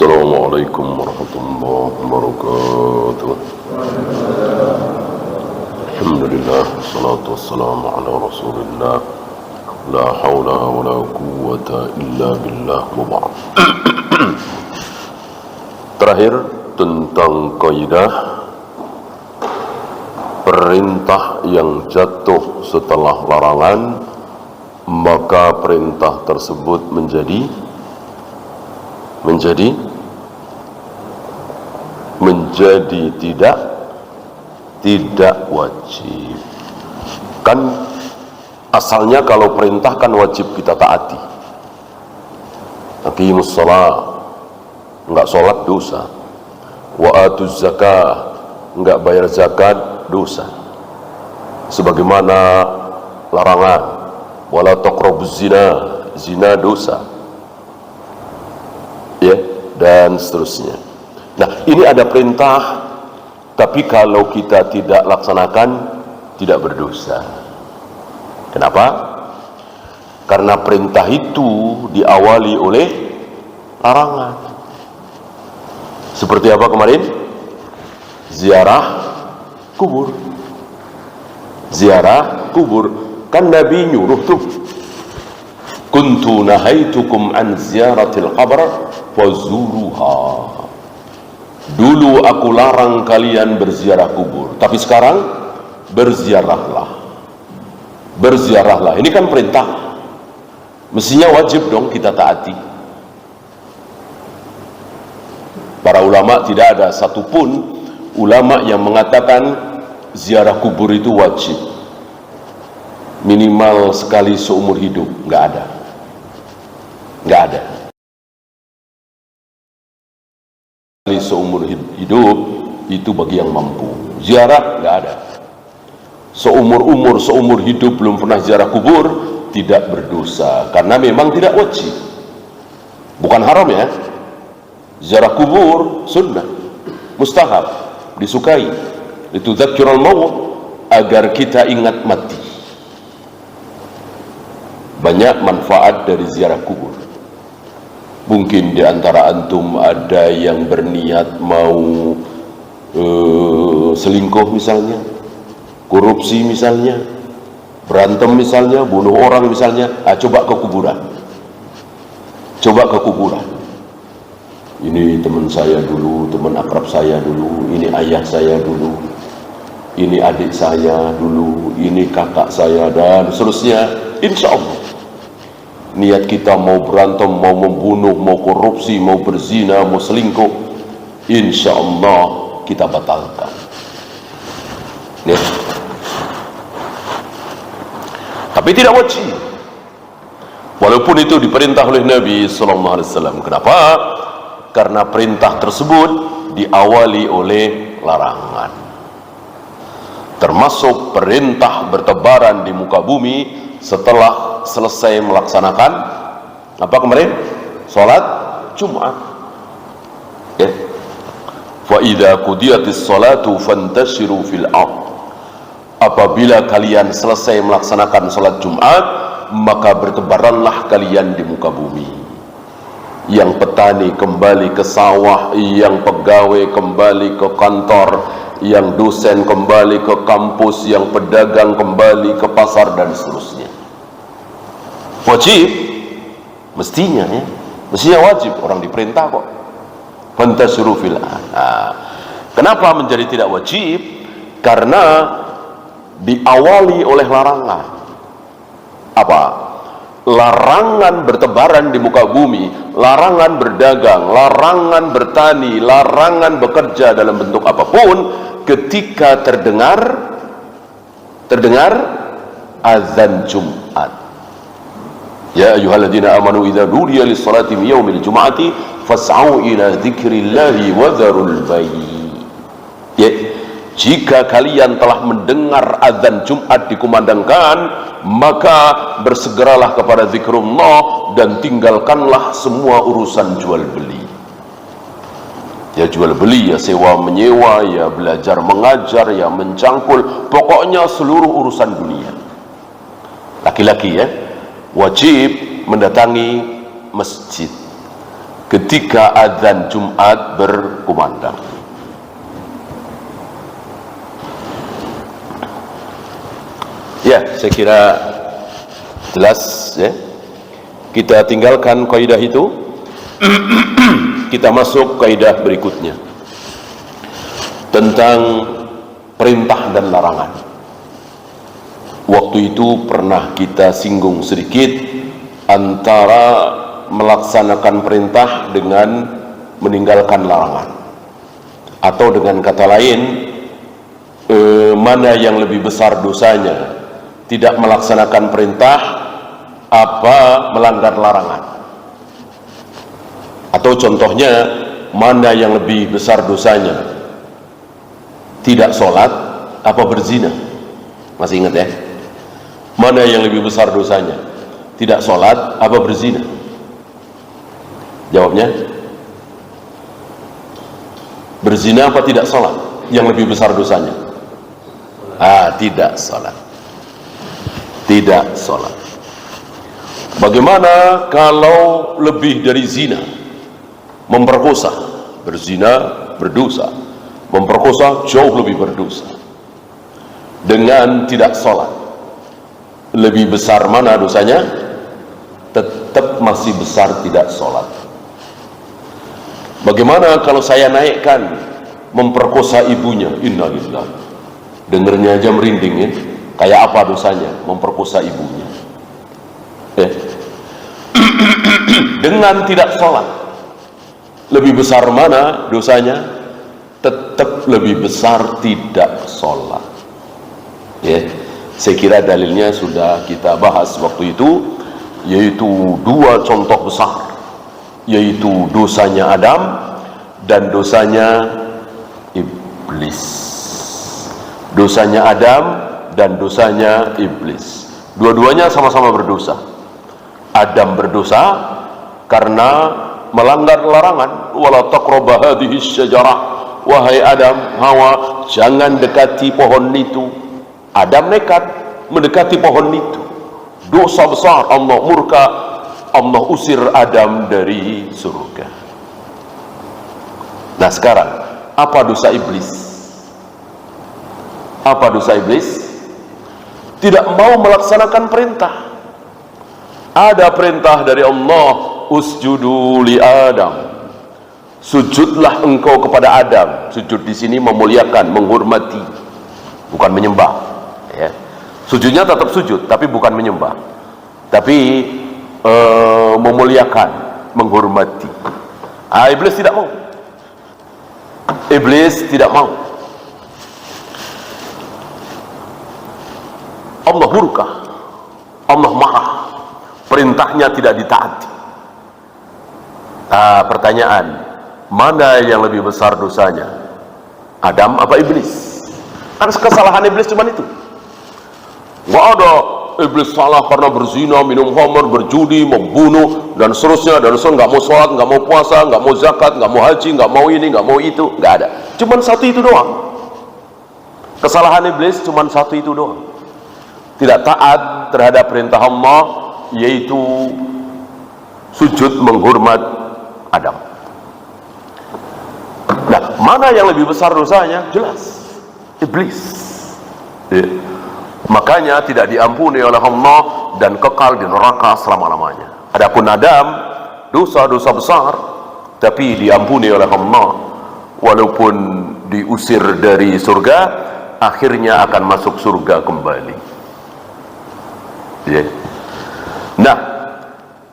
Assalamualaikum warahmatullahi wabarakatuh. Alhamdulillah, salatu wassalamu ala rasulillah. La hawla wa la quwwata illa billah. Terakhir tentang kaidah perintah yang jatuh setelah larangan, maka perintah tersebut menjadi tidak wajib. Kan asalnya kalau perintah kan wajib kita taati. Aqimus shalah, enggak sholat dosa. Wa atuz zakah, enggak bayar zakat dosa. Sebagaimana larangan, wala taqrabuz zina, zina dosa. Ya, dan seterusnya. Nah, ini ada perintah, tapi kalau kita tidak laksanakan, tidak berdosa. Kenapa? Karena perintah itu diawali oleh larangan. Seperti apa kemarin? Ziarah kubur. Ziarah kubur. Kan Nabi nyuruh tuh, kuntu nahaitukum an ziyaratil qabr fazuruha. Dulu aku larang kalian berziarah kubur, tapi sekarang berziarahlah. Berziarahlah. Ini kan perintah, mestinya wajib dong kita taati. Para ulama, tidak ada satupun ulama yang mengatakan ziarah kubur itu wajib minimal sekali seumur hidup. Nggak ada. Nggak ada. Seumur hidup itu bagi yang mampu. Ziarah nggak ada. Seumur hidup belum pernah ziarah kubur, tidak berdosa, karena memang tidak wajib. Bukan haram ya. Ziarah kubur sunnah, mustahab, disukai. Itu dzakirul maut, agar kita ingat mati. Banyak manfaat dari ziarah kubur. Mungkin di antara antum ada yang berniat mau selingkuh misalnya, korupsi misalnya, berantem misalnya, bunuh orang misalnya. Coba ke kuburan. Coba ke kuburan. Ini teman saya dulu, teman akrab saya dulu, ini ayah saya dulu, ini adik saya dulu, ini kakak saya, dan seterusnya. Insya Allah niat kita mau berantem, mau membunuh, mau korupsi, mau berzina, mau selingkuh, insya Allah kita batalkan. Ya. Tapi tidak wajib, walaupun itu diperintah oleh Nabi Sallallahu Alaihi Wasallam. Kenapa? Karena perintah tersebut diawali oleh larangan. Termasuk perintah bertebaran di muka bumi setelah selesai melaksanakan apa kemarin? Salat Jumat. Ya. Fa idza qudiyatis salatu fantashiru fil ardh. Apabila kalian selesai melaksanakan salat Jumat, maka bertebaranlah kalian di muka bumi. Yang petani kembali ke sawah, yang pegawai kembali ke kantor, yang dosen kembali ke kampus, yang pedagang kembali ke pasar, dan seterusnya. Wajib, mestinya ya, mestinya wajib, orang diperintah kok. Fantashiru fil ardh. Kenapa menjadi tidak wajib? Karena diawali oleh larangan. Apa? Larangan bertebaran di muka bumi, larangan berdagang, larangan bertani, larangan bekerja dalam bentuk apapun ketika terdengar azan Jumat. Ya ayyuhalladzina amanu idza nudiya lis-salati min yaumil jum'ati fas'au ila dzikrillahi wa dzarul bai'. Ya, jika kalian telah mendengar azan Jumat dikumandangkan, maka bersegeralah kepada zikrullah dan tinggalkanlah semua urusan jual beli. Ya jual beli, ya sewa menyewa, ya belajar mengajar, ya mencangkul, pokoknya seluruh urusan dunia. Laki-laki ya, wajib mendatangi masjid. ketika adzan Jumat berkumandang. Ya, saya kira jelas ya. Kita tinggalkan kaidah itu. Kita masuk kaidah berikutnya tentang perintah dan larangan. Waktu itu pernah kita singgung sedikit antara melaksanakan perintah dengan meninggalkan larangan, atau dengan kata lain, mana yang lebih besar dosanya, tidak melaksanakan perintah apa melanggar larangan. Atau contohnya, mana yang lebih besar dosanya, tidak sholat apa berzina? Masih ingat ya? Mana yang lebih besar dosanya, tidak sholat apa berzina? Jawabnya, berzina apa tidak sholat yang lebih besar dosanya? Tidak sholat. Tidak sholat. Bagaimana kalau lebih dari zina? Memperkosa, berzina berdosa, memperkosa jauh lebih berdosa. Dengan tidak sholat, lebih besar mana dosanya? Tetap masih besar tidak sholat. Bagaimana kalau saya naikkan memperkosa ibunya? Innalillah. Dengernya aja merinding ya. Kayak apa dosanya memperkosa ibunya? Dengan tidak sholat, lebih besar mana dosanya? Tetap lebih besar tidak sholat. Ya, saya kira dalilnya sudah kita bahas waktu itu, yaitu dua contoh besar, yaitu dosanya Adam dan dosanya iblis. Dosanya Adam dan dosanya iblis. Dua-duanya sama-sama berdosa. Adam berdosa karena melanggar larangan, wala taqrabu hadhihi syajarah, wahai Adam, Hawa, jangan dekati pohon itu. Adam nekat mendekati pohon itu. Dosa besar, Allah murka, Allah usir Adam dari surga. Nah sekarang, apa dosa iblis? Apa dosa iblis? Tidak mau melaksanakan perintah. Ada perintah dari Allah, usjudu li Adam, sujudlah engkau kepada Adam. Sujud di sini memuliakan, menghormati, bukan menyembah. Ya. Sujudnya tetap sujud, tapi bukan menyembah, tapi memuliakan, menghormati. Iblis tidak mau. Iblis tidak mau. Allah murka, Allah marah, perintahnya tidak ditaati. Pertanyaan, mana yang lebih besar dosanya? Adam apa iblis? Kan kesalahan iblis cuma itu. Nggak ada iblis salah karena berzina, minum khamr, berjudi, membunuh dan seterusnya, nggak mau sholat, nggak mau puasa, nggak mau zakat, nggak mau haji, nggak mau ini, nggak mau itu. Nggak ada. Cuma satu itu doang. Kesalahan iblis cuma satu itu doang. Tidak taat terhadap perintah Allah, yaitu sujud menghormat Adam. Nah, mana yang lebih besar dosanya? Jelas, iblis. Ya. Makanya tidak diampuni oleh Allah dan kekal di neraka selama-lamanya. Adapun Adam, dosa-dosa besar, tapi diampuni oleh Allah, walaupun diusir dari surga, akhirnya akan masuk surga kembali. Ya. Nah,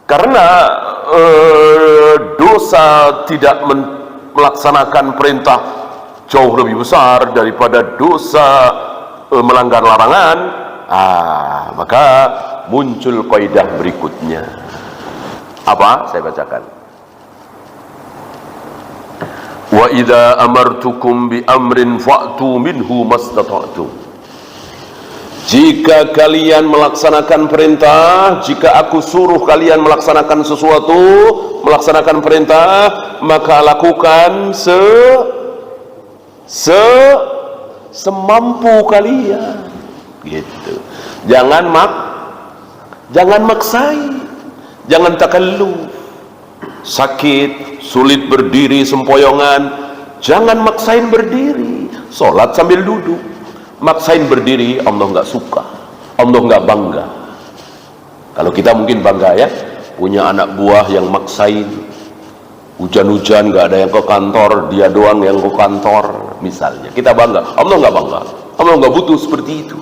karena dosa tidak melaksanakan perintah jauh lebih besar daripada dosa melanggar larangan, maka muncul kaidah berikutnya. Apa? Saya bacakan. Wa idza amartukum bi amrin fa'tu minhu mastata'tum. Jika kalian melaksanakan perintah, jika aku suruh kalian melaksanakan sesuatu, melaksanakan perintah, maka lakukan semampu kalian. Gitu. Jangan maksai, jangan takalluf. sakit, sulit berdiri sempoyongan, jangan maksain berdiri. Sholat sambil duduk. Maksain berdiri, Allah nggak suka, Allah nggak bangga. Kalau kita mungkin bangga ya, punya anak buah yang maksain, hujan-hujan nggak ada yang ke kantor, dia doang yang ke kantor misalnya, kita bangga. Allah nggak bangga, Allah nggak butuh seperti itu.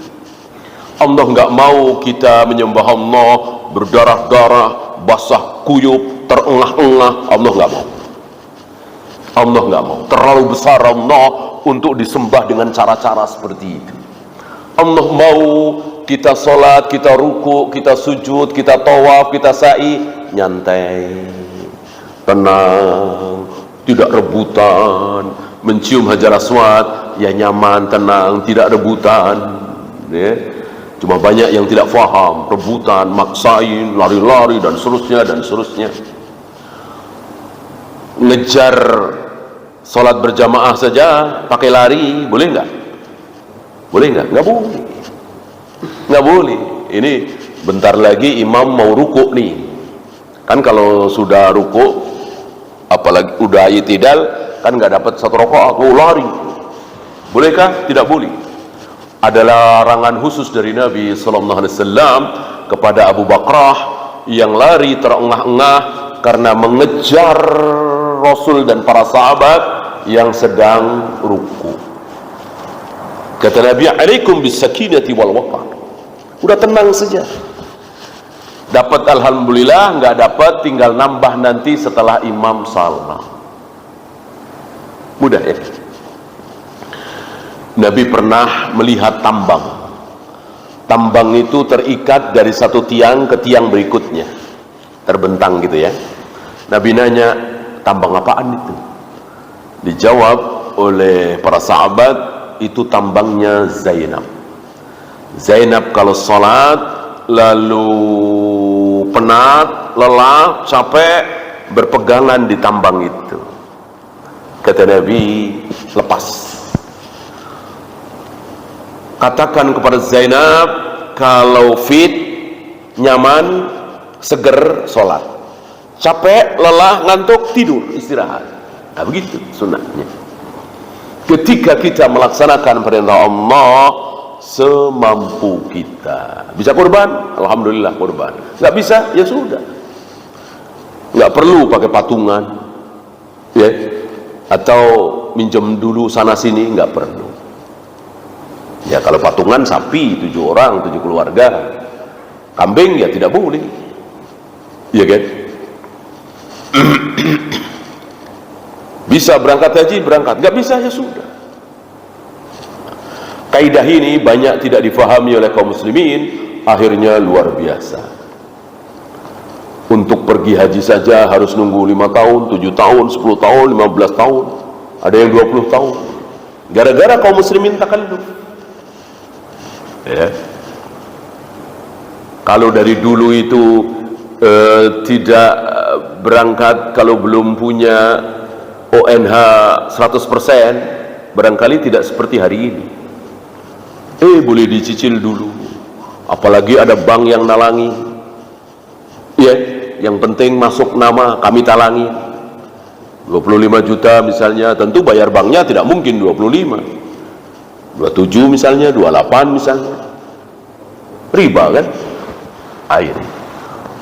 Allah nggak mau kita menyembah Allah berdarah-darah, basah kuyup, terengah-engah. Allah nggak mau. Allah nggak mau. Terlalu besar Allah untuk disembah dengan cara-cara seperti itu. Allah mau kita sholat, kita ruku, kita sujud, kita tawaf, kita sa'i nyantai, tenang, tidak rebutan, mencium hajar aswad ya nyaman, tenang, tidak rebutan ya. Cuma banyak yang tidak faham, rebutan, maksain, lari-lari dan seterusnya. Ngejar sholat berjamaah saja pakai lari, boleh nggak? Boleh nggak? Nggak boleh. Nggak boleh. Ini bentar lagi imam mau ruku nih. Kan kalau sudah ruku, apalagi udah i'tidal, kan nggak dapat satu rakaat, lari. Bolehkah? Tidak boleh. Ada larangan khusus dari Nabi Sallallahu Alaihi Wasallam kepada Abu Bakrah yang lari terengah-engah karena mengejar Rasul dan para sahabat yang sedang ruku. Kata Nabi, "Alaikum bis-sakinati wal waqar." Udah tenang saja. Dapat alhamdulillah, nggak dapat tinggal nambah nanti setelah imam salam. Mudah ya. Nabi pernah melihat tambang. Tambang itu terikat dari satu tiang ke tiang berikutnya, terbentang gitu ya. Nabi nanya, tambang apaan itu? Dijawab oleh para sahabat, itu tambangnya Zainab. Zainab kalau sholat lalu penat, lelah, capek, berpegangan di tambang itu. Kata Nabi, lepas. Katakan kepada Zainab, kalau fit, nyaman, seger, sholat. Capek, lelah, ngantuk, tidur, istirahat. Nah begitu sunnahnya. Ketika kita melaksanakan perintah Allah semampu kita. Bisa kurban? Alhamdulillah kurban. Nggak bisa? Ya sudah. Nggak perlu pakai patungan, ya. Atau minjem dulu sana sini, nggak perlu. Ya kalau patungan sapi 7 orang, 7 keluarga. Kambing ya tidak boleh. Iya kan? Bisa berangkat haji, berangkat. Nggak bisa ya sudah. Kaidah ini banyak tidak difahami oleh kaum muslimin, akhirnya luar biasa. Untuk pergi haji saja harus nunggu 5 tahun, 7 tahun, 10 tahun, 15 tahun. Ada yang 20 tahun. Gara-gara kaum muslimin takalluf. Ya. Kalau dari dulu itu tidak berangkat kalau belum punya ONH 100%, barangkali tidak seperti hari ini. Boleh dicicil dulu, apalagi ada bank yang nalangi. Ya, yang penting masuk nama, kami talangi 25 juta misalnya. Tentu bayar banknya tidak mungkin 25, 27 misalnya, 28 misalnya, riba kan.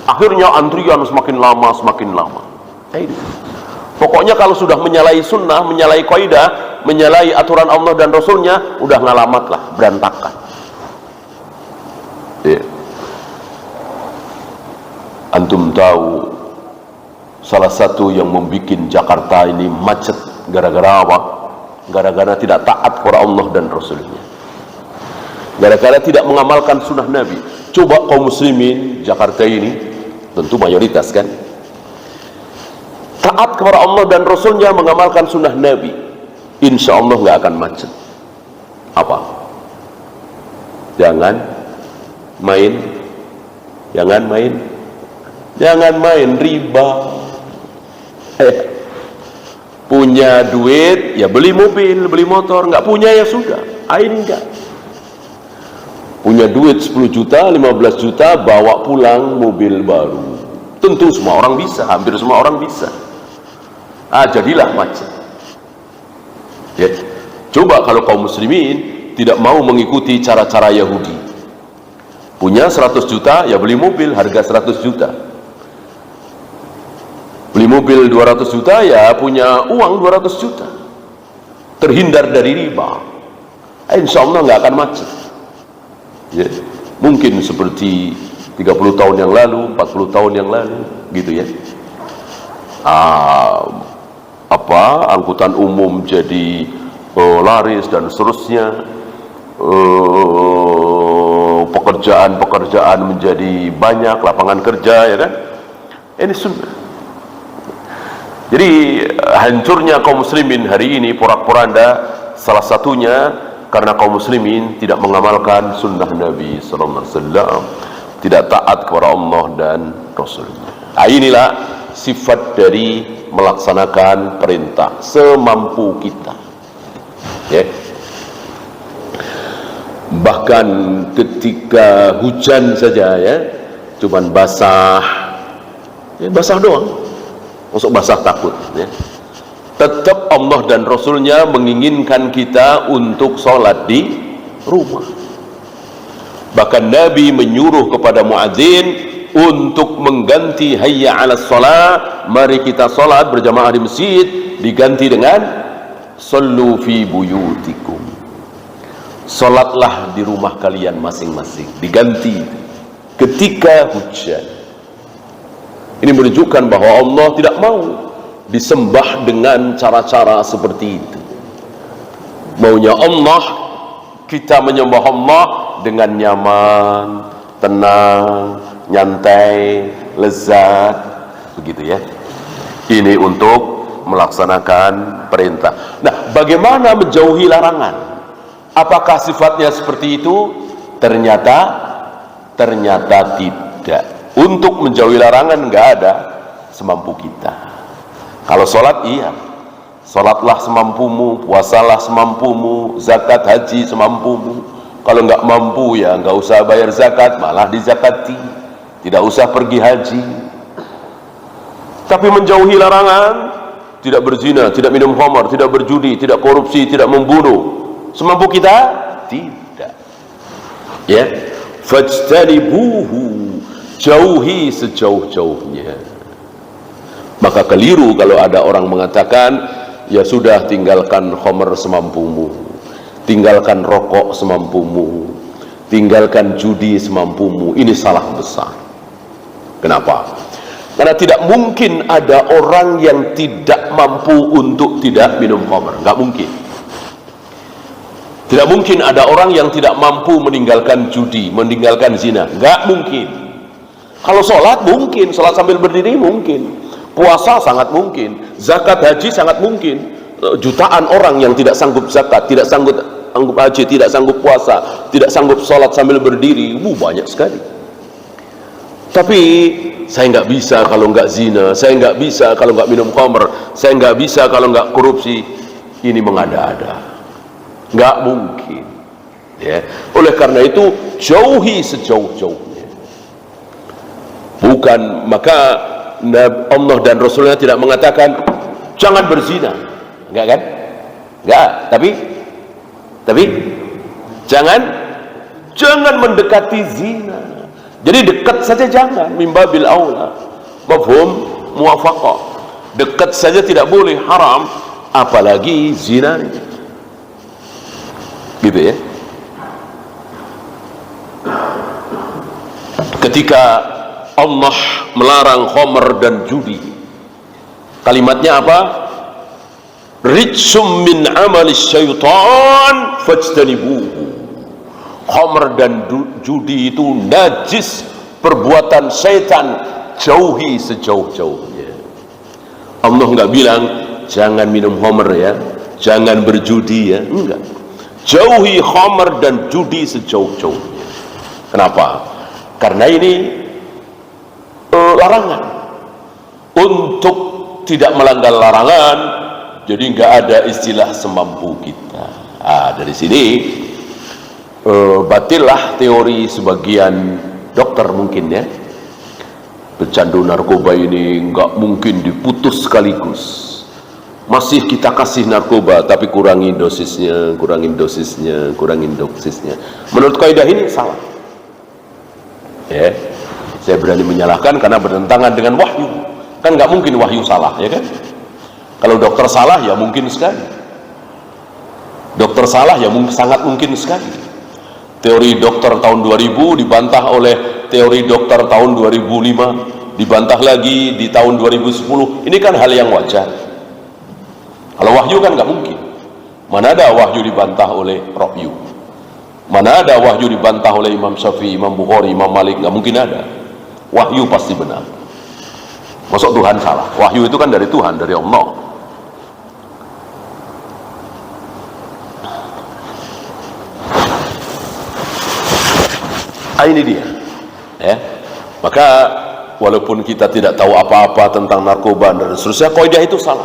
Akhirnya antrian semakin lama. Pokoknya kalau sudah menyalahi sunnah, menyalahi kaidah, menyalahi aturan Allah dan Rasulnya, udah ngalamat lah, berantakan. Ya. Antum tahu salah satu yang membuat Jakarta ini macet gara-gara apa? Gara-gara tidak taat kepada Allah dan Rasulnya, gara-gara tidak mengamalkan sunnah Nabi. Coba kaum muslimin Jakarta ini, tentu mayoritas kan, taat kepada Allah dan Rasulnya, mengamalkan sunnah Nabi, insya Allah nggak akan macet. Apa? Jangan main riba. Punya duit ya beli mobil, beli motor. Nggak punya ya sudah, enggak. Punya duit 10 juta, 15 juta, bawa pulang mobil baru, Tentu semua orang bisa, hampir semua orang bisa. Jadilah macet. Ya. Coba kalau kaum muslimin tidak mau mengikuti cara-cara Yahudi. Punya 100 juta, ya beli mobil harga 100 juta. Beli mobil 200 juta, ya punya uang 200 juta. Terhindar dari riba. Insya Allah nggak akan macet. Ya. Mungkin seperti 30 tahun yang lalu, 40 tahun yang lalu, gitu ya. Angkutan umum jadi laris dan seterusnya. Pekerjaan menjadi banyak, lapangan kerja, ya kan? Ini sunnah. Jadi hancurnya kaum muslimin hari ini porak-poranda salah satunya karena kaum muslimin tidak mengamalkan sunnah Nabi sallallahu alaihi wasallam, tidak taat kepada Allah dan Rasulnya. Inilah sifat dari melaksanakan perintah semampu kita. Ya. Bahkan ketika hujan saja ya, cuman basah, ya basah doang. Masuk basah takut. Ya. Tetap Allah dan Rasulnya menginginkan kita untuk sholat di rumah. Bahkan Nabi menyuruh kepada muadzin untuk mengganti hayya 'alas shalah, mari kita salat berjamaah di masjid, diganti dengan sallu fi buyutikum. Salatlah di rumah kalian masing-masing, diganti ketika hujan. Ini menunjukkan bahwa Allah tidak mau disembah dengan cara-cara seperti itu. Maunya Allah kita menyembah Allah dengan nyaman, tenang, nyantai, lezat, begitu ya. Ini untuk melaksanakan perintah. Nah, bagaimana menjauhi larangan? Apakah sifatnya seperti itu? Ternyata tidak. Untuk menjauhi larangan nggak ada semampu kita. Kalau sholat iya, sholatlah semampumu, puasalah semampumu, zakat haji semampumu. Kalau nggak mampu ya nggak usah bayar zakat, malah dizakati. Tidak usah pergi haji. Tapi menjauhi larangan, tidak berzina, tidak minum khamar, tidak berjudi, tidak korupsi, tidak membunuh. Semampu kita? Tidak. Ya, fajtanibuhu, jauhi sejauh-jauhnya. Maka keliru kalau ada orang mengatakan, ya sudah tinggalkan khamar semampumu, tinggalkan rokok semampumu, tinggalkan judi semampumu. Ini salah besar. Kenapa? Karena tidak mungkin ada orang yang tidak mampu untuk tidak minum khamar. Nggak mungkin. Tidak mungkin ada orang yang tidak mampu meninggalkan judi, meninggalkan zina. Nggak mungkin. Kalau sholat mungkin, sholat sambil berdiri mungkin, puasa sangat mungkin, zakat haji sangat mungkin. Jutaan orang yang tidak sanggup zakat, tidak sanggup haji, tidak sanggup puasa, tidak sanggup sholat sambil berdiri, banyak sekali. Tapi saya nggak bisa kalau nggak zina, saya nggak bisa kalau nggak minum khamr, saya nggak bisa kalau nggak korupsi. Ini mengada-ada, nggak mungkin. Ya. Oleh karena itu jauhi sejauh-jauhnya. Bukan, maka Allah dan Rasulnya tidak mengatakan jangan berzina, enggak kan? Enggak, tapi jangan mendekati zina. Jadi dekat saja jangan, mimbabil aula. Mafhum muwafaqah. Dekat saja tidak boleh, haram, apalagi zina. Gitu ya. Ketika Allah melarang khamr dan judi, kalimatnya apa? Rijsum min amalis syaitan fajtanibuhu. Khamr dan judi itu najis, perbuatan syaitan, jauhi sejauh-jauhnya. Allah enggak bilang jangan minum khamr ya, jangan berjudi ya, enggak. Jauhi khamr dan judi sejauh-jauhnya. Kenapa? Karena ini larangan. Untuk tidak melanggar larangan, jadi nggak ada istilah semampu kita. Dari sini batillah teori sebagian dokter mungkin ya, pecandu narkoba ini nggak mungkin diputus sekaligus. Masih kita kasih narkoba, tapi kurangin dosisnya. Menurut kaidah ini salah. Ya, saya berani menyalahkan karena bertentangan dengan wahyu. Kan nggak mungkin wahyu salah, ya kan? Kalau dokter salah, ya mungkin sekali. Dokter salah, ya sangat mungkin sekali. Teori dokter tahun 2000 dibantah oleh teori dokter tahun 2005, dibantah lagi di tahun 2010. Ini kan hal yang wajar. Kalau wahyu kan nggak mungkin. Mana ada wahyu dibantah oleh Ra'yu? Mana ada wahyu dibantah oleh Imam Syafi'i, Imam Bukhari, Imam Malik? Nggak mungkin ada. Wahyu pasti benar. Masuk Tuhan salah? Wahyu itu kan dari Tuhan, dari Allah. Ini dia. Ya. Maka walaupun kita tidak tahu apa-apa tentang narkoba dan seterusnya, kaidah itu salah.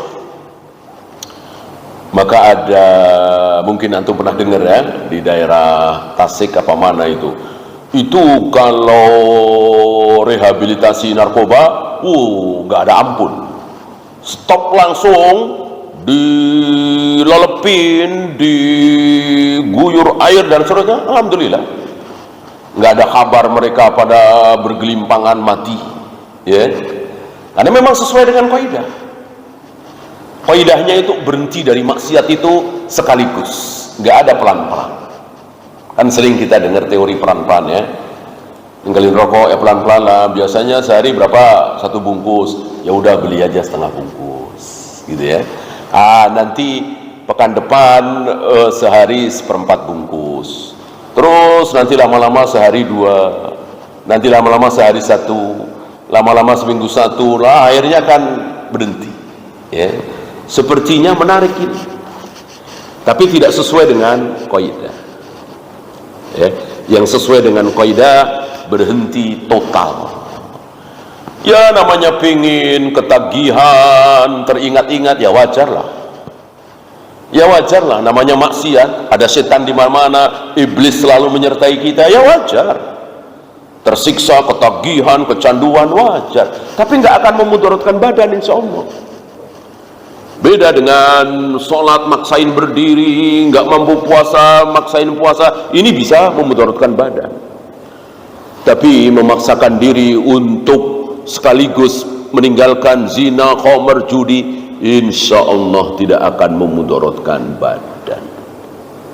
Maka ada, mungkin antum pernah dengar ya, di daerah Tasik apa mana itu kalau rehabilitasi narkoba, nggak ada ampun, stop langsung, dilelepin, diguyur air dan seterusnya. Alhamdulillah, nggak ada kabar mereka pada bergelimpangan mati, ya, karena memang sesuai dengan kaidah. Kaidahnya itu berhenti dari maksiat itu sekaligus, nggak ada pelan-pelan. Kan sering kita dengar teori pelan-pelan ya, ninggalin rokok ya pelan-pelan lah. Biasanya sehari berapa? 1 bungkus, ya udah beli aja setengah bungkus, gitu ya. Nanti pekan depan sehari 1/4 bungkus, terus nanti lama-lama sehari 2, nanti lama-lama sehari 1, lama-lama seminggu 1 lah, akhirnya kan berhenti, ya. Sepertinya menarik ini, tapi tidak sesuai dengan kaidah. Ya, yang sesuai dengan kaidah berhenti total. Ya namanya pingin ketagihan, teringat-ingat, ya wajarlah. Ya wajarlah, namanya maksiat, ada setan di mana-mana, iblis selalu menyertai kita, ya wajar. Tersiksa, ketagihan, kecanduan, wajar. Tapi nggak akan memudaratkan badan, insya Allah. Beda dengan sholat maksain berdiri, nggak mampu puasa, maksain puasa, ini bisa memudaratkan badan. Tapi memaksakan diri untuk sekaligus meninggalkan zina, khamar, judi, insya Allah tidak akan memudaratkan badan.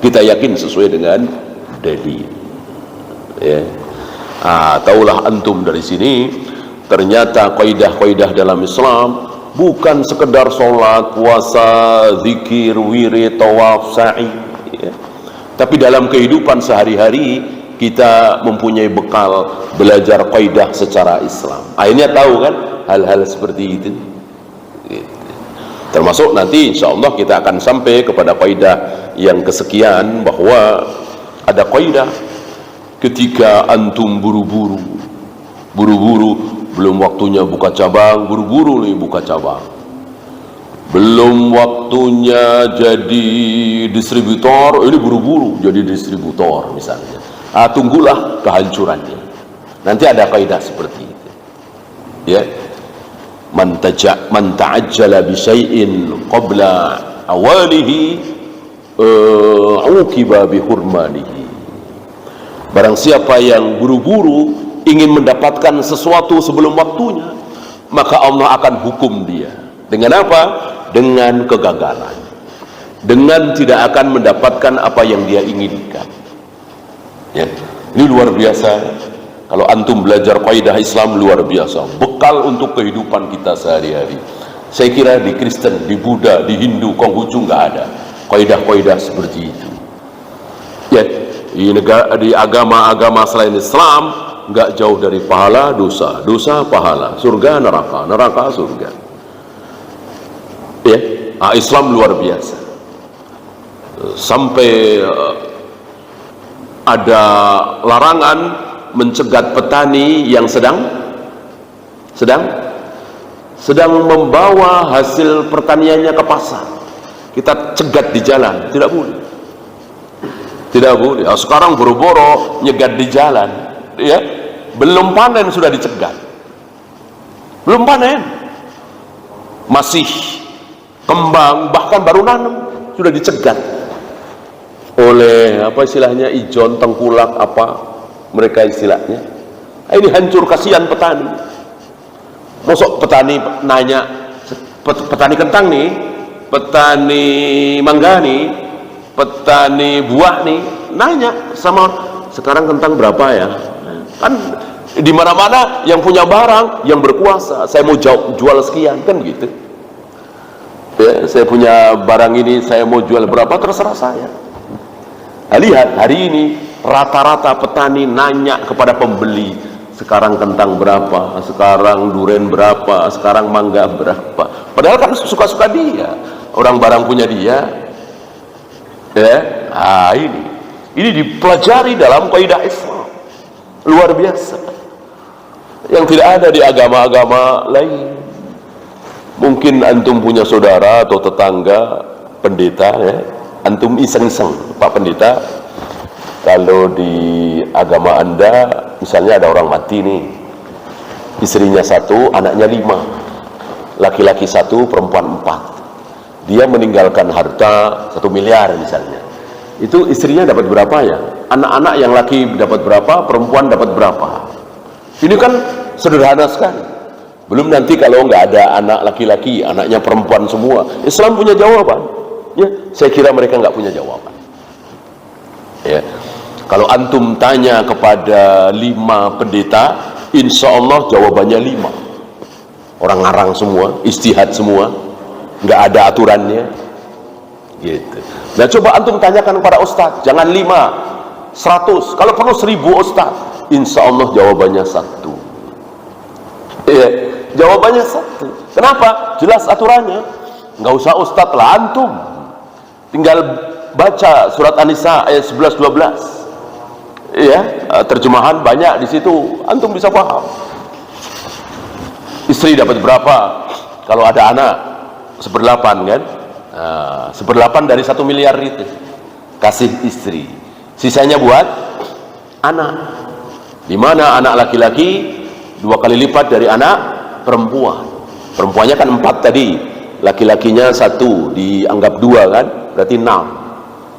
Kita yakin sesuai dengan dalil. Ya. Taulah antum dari sini, ternyata kaidah-kaidah dalam Islam bukan sekedar sholat, puasa, zikir, wirid, tawaf, sa'i, ya. Tapi dalam kehidupan sehari-hari kita mempunyai bekal belajar kaidah secara Islam. Akhirnya tahu kan hal-hal seperti itu. Termasuk nanti insya Allah kita akan sampai kepada kaidah yang kesekian, bahwa ada kaidah ketika antum buru-buru, belum waktunya buka cabang, buru-buru nih buka cabang. Belum waktunya jadi distributor, ini buru-buru jadi distributor misalnya. Tunggulah kehancurannya. Nanti ada kaidah seperti itu. Ya. Man ta'ajjala bi syai'in qabla awalihi uqiba bi hurmanihi. Barang siapa yang buru-buru ingin mendapatkan sesuatu sebelum waktunya, maka Allah akan hukum dia. Dengan apa? Dengan kegagalan. Dengan tidak akan mendapatkan apa yang dia inginkan. Ya. Ini luar biasa. Kalau antum belajar kaidah Islam, luar biasa. Bekal untuk kehidupan kita sehari-hari. Saya kira di Kristen, di Buddha, di Hindu, Konghucu nggak ada kaidah-kaidah seperti itu. Ya, di agama-agama selain Islam nggak jauh dari pahala, dosa, dosa, pahala, surga, neraka, neraka, surga. Ya, Islam luar biasa. Sampai ada larangan mencegat petani yang sedang membawa hasil pertaniannya ke pasar. Kita cegat di jalan, tidak boleh. Tidak boleh. Sekarang boro-boro nyegat di jalan, ya. Belum panen sudah dicegat. belum panen, masih kembang, bahkan baru nanam sudah dicegat oleh apa istilahnya, ijon, tengkulak, apa mereka istilahnya. Ini hancur, kasihan petani. Mosok petani nanya, petani kentang nih, petani mangga nih, petani buah nih, nanya sama, sekarang kentang berapa ya? Kan di mana-mana yang punya barang, yang berkuasa, saya mau jual sekian, kan gitu. Ya, saya punya barang ini, saya mau jual berapa, terserah saya. Nah, lihat hari ini rata-rata petani nanya kepada pembeli, sekarang kentang berapa, sekarang duren berapa, sekarang mangga berapa. Padahal kan suka-suka dia, orang barang punya dia. Ya, nah ini dipelajari dalam kaidah Islam, luar biasa, yang tidak ada di agama-agama lain. Mungkin antum punya saudara atau tetangga pendeta, ya, antum iseng-iseng, Pak Pendeta, kalau di agama anda misalnya ada orang mati nih, istrinya 1, anaknya 5, laki-laki 1, perempuan 4, dia meninggalkan harta 1 miliar misalnya, itu istrinya dapat berapa ya, anak-anak yang laki dapat berapa, perempuan dapat berapa. Ini kan sederhana sekali. Belum nanti kalau nggak ada anak laki-laki, anaknya perempuan semua, Islam punya jawaban. Ya, saya kira mereka nggak punya jawaban. Ya, kalau antum tanya kepada 5 pendeta, insya Allah jawabannya 5. Orang ngarang semua, istihad semua, nggak ada aturannya. Gitu. Nah, coba antum tanyakan kepada ustadz, jangan 5, 100, kalau perlu 1000 ustadz, insya Allah jawabannya 1. Ya, jawabannya 1. Kenapa? Jelas aturannya. Nggak usah ustadz lah, antum tinggal baca surat An-Nisa ayat 11-12. Ya, terjemahan banyak di situ, antum bisa paham. Istri dapat berapa kalau ada anak? 1/8 kan? 1/8 dari 1 miliar itu kasih istri, sisanya buat anak. Di mana anak laki-laki 2 kali lipat dari anak perempuan. Perempuannya kan 4 tadi, laki-lakinya 1, dianggap 2 kan, berarti 6.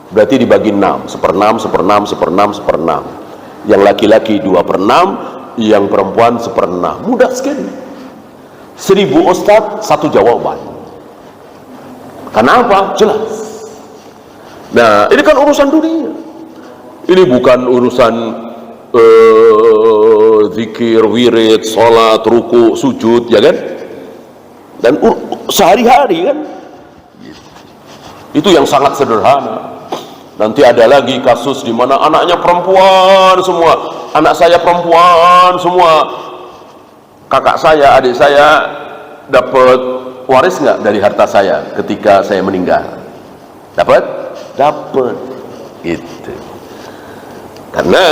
Berarti dibagi 6, 1/6, 1/6, 1/6, 1/6. Yang laki-laki 2/6, yang perempuan 1/6. Mudah sekali. 1000 ustadz, 1 jawaban. Kenapa? Jelas. Nah, ini kan urusan dunia. Ini bukan urusan zikir, wirid, sholat, ruku, sujud, ya kan? Dan sehari-hari kan? Itu yang sangat sederhana. Nanti ada lagi kasus di mana anaknya perempuan semua, anak saya perempuan semua, kakak saya, adik saya dapat waris nggak dari harta saya ketika saya meninggal? Dapat? Dapat. Itu. Karena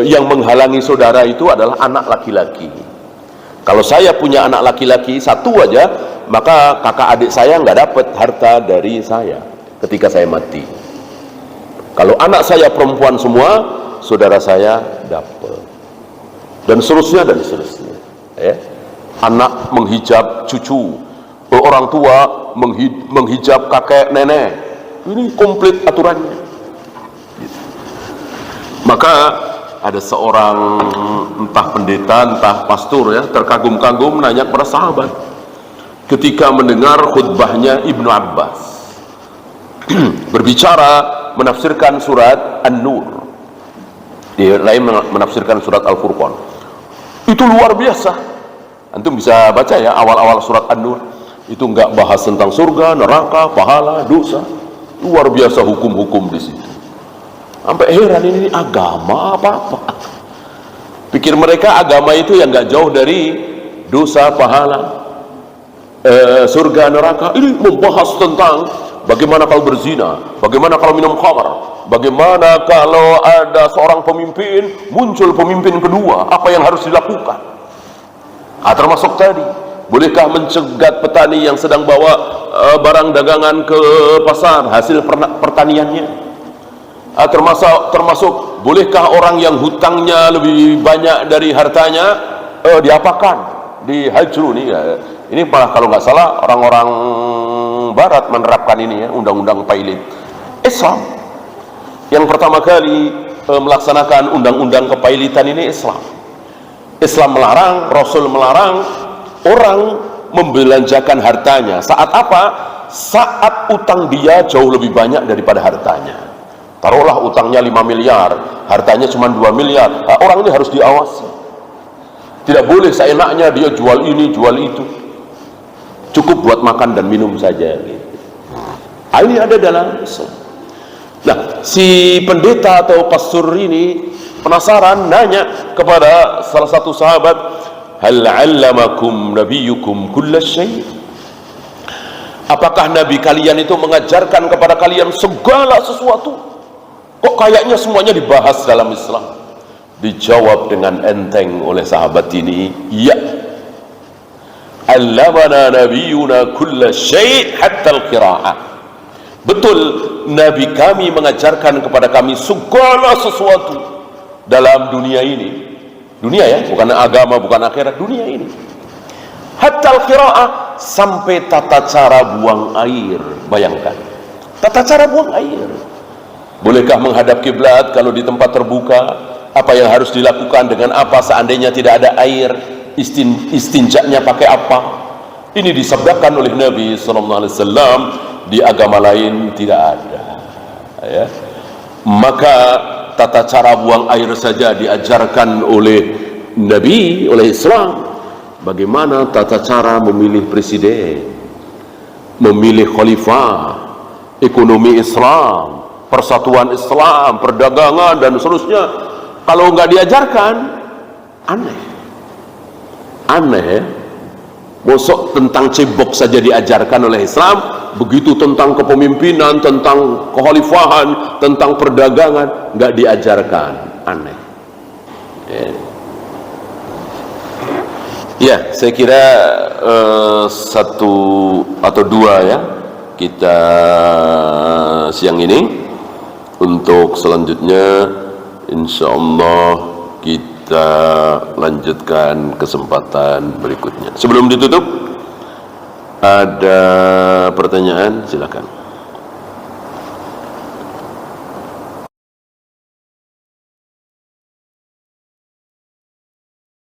yang menghalangi saudara itu adalah anak laki-laki. Kalau saya punya anak laki-laki 1 aja, maka kakak adik saya nggak dapat harta dari saya ketika saya mati. Kalau anak saya perempuan semua, saudara saya dapat. Dan seterusnya dan seterusnya. Ya. Anak menghijab cucu, orang tua menghijab kakek nenek. Ini komplit aturannya. Maka ada seorang entah pendeta, entah pastor ya, terkagum-kagum nanya kepada sahabat ketika mendengar khutbahnya Ibnu Abbas berbicara menafsirkan surat An-Nur, dia lain menafsirkan surat Al-Furqan. Itu luar biasa. Antum bisa baca ya awal-awal surat An-Nur. Itu enggak bahas tentang surga, neraka, pahala, dosa. Luar biasa hukum-hukum di situ. Sampai heran, ini agama apa-apa. Pikir mereka agama itu yang enggak jauh dari dosa, pahala, surga, neraka. Ini membahas tentang bagaimana kalau berzina, bagaimana kalau minum khamar, bagaimana kalau ada seorang pemimpin, muncul pemimpin kedua, apa yang harus dilakukan. Termasuk tadi, bolehkah mencegat petani yang sedang bawa barang dagangan ke pasar, hasil pertaniannya. Termasuk bolehkah orang yang hutangnya lebih banyak dari hartanya diapakan, di Hajru nih ya. Ini malah kalau nggak salah orang-orang Barat menerapkan ini ya, undang-undang Pilot. Islam yang pertama kali melaksanakan undang-undang kepailitan ini Islam. Islam melarang, Rasul melarang orang membelanjakan hartanya. Saat apa? Saat utang dia jauh lebih banyak daripada hartanya. Taruhlah utangnya 5 miliar, hartanya cuma 2 miliar. Nah, orang ini harus diawasi. Tidak boleh seenaknya dia jual ini, jual itu. Cukup buat makan dan minum saja gitu. Ini ada dalam Islam. Nah, si pendeta atau pastor ini penasaran, nanya kepada salah satu sahabat, hal 'allamakum nabiyyukum kulla syai'? Apakah nabi kalian itu mengajarkan kepada kalian segala sesuatu? Kok kayaknya semuanya dibahas dalam Islam? Dijawab dengan enteng oleh sahabat ini, ya, 'allamana nabiyyuna kulla syai' hatta al-qira'ah. Betul, nabi kami mengajarkan kepada kami segala sesuatu dalam dunia ini. Dunia ya, bukan agama, bukan akhirat, dunia ini. Hatta al-qira'ah, sampai tata cara buang air. Bayangkan, tata cara buang air. Bolehkah menghadap kiblat kalau di tempat terbuka? Apa yang harus dilakukan, dengan apa seandainya tidak ada air? Istinjaknya pakai apa? Ini disabdakan oleh Nabi SAW. Di agama lain tidak ada ya. Maka tata cara buang air saja diajarkan oleh Nabi, oleh Islam. Bagaimana tata cara memilih presiden, memilih khalifah, ekonomi Islam, persatuan Islam, perdagangan dan seterusnya. Kalau nggak diajarkan, aneh ya. Bosok tentang cebok saja diajarkan oleh Islam, begitu tentang kepemimpinan, tentang kekhalifahan, tentang perdagangan nggak diajarkan. Aneh ya. Saya kira satu atau dua ya kita siang ini. Untuk selanjutnya insyaallah kita lanjutkan kesempatan berikutnya. Sebelum ditutup, ada pertanyaan, silakan.